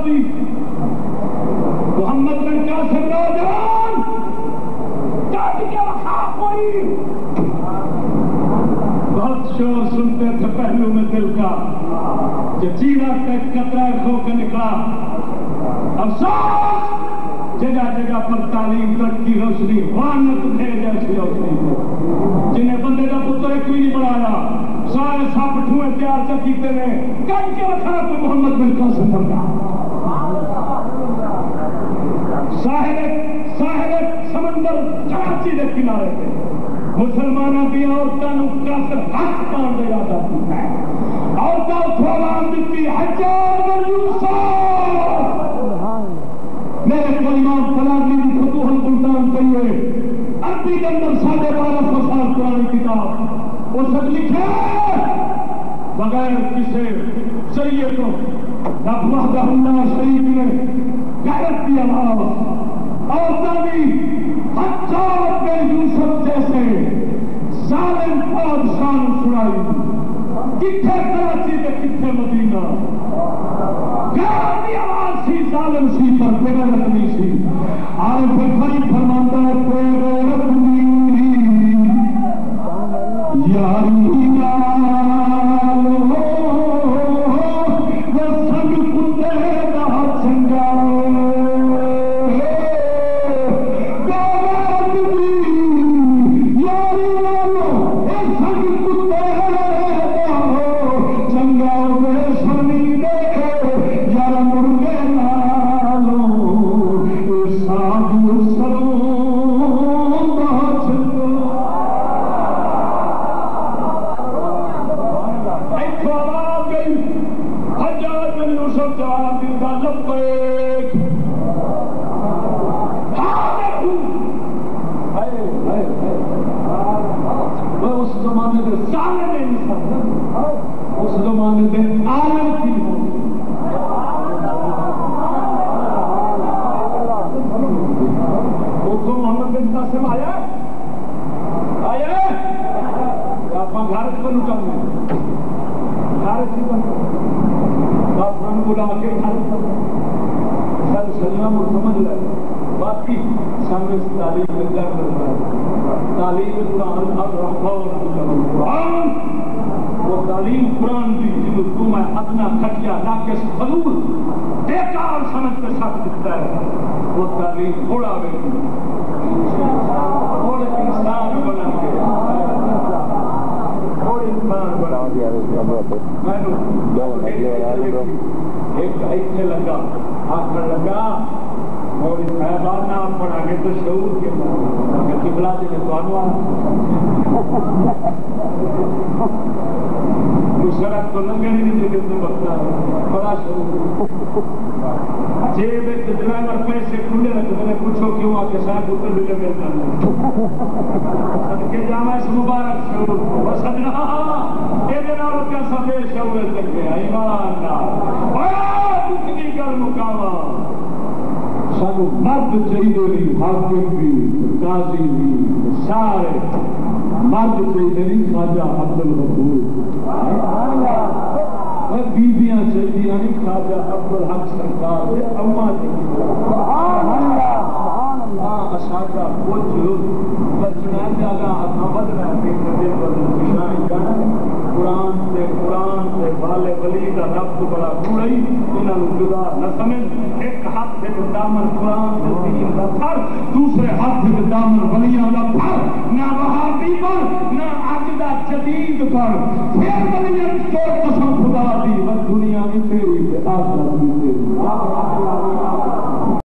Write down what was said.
دی محمد بن قاسم نوجوان کاٹ کے وقا کوئی بہت شور سنتے تھے پہلو میں دل کا کہ چیرا کا قطرہ کھو کے نکلا. افسوس جگہ جگہ پر تعلیم ترقی روشنی وانت دے جیسی روشنی جنہیں بندے کا پتر کوئی نہیں بڑھایا سارے سب ٹھوئے پیار سے کیتے ہیں کٹ کے رکھا تو محمد بن قاسم بنتا ساحل سمندر کراچی کے کنارے پہ مسلمانوں کی عورتوں کافر حق پان دے جاتا ہے. عورتوں کو آواز دیتی حجاج بن یوسف میرے کو امام فلاحی کی فتوح الملتان کہیے عربی کے اندر 1250 سال پرانی کتاب اس وقت لکھے بغیر کسی ذریعے کو رب وحدہ اللہ شریف نے غیرت کی آواز اور تعلیم حجاج بن یوسف جیسے ظالم بادشاہ سنائی کتنے کراچی کے کتنے مدینہ غیرت کی آواز سی ظالم سی پر غیرت نہیں سی. عارف بھائی فرماتا ہے غیرت نہیں یاری دوسرے ہاتھ دامن ولیاں کا پھر نہ وہابی پر نہ عقیدہ جدید پر پھر ولیاں کو قسم خدا دی دنیا میں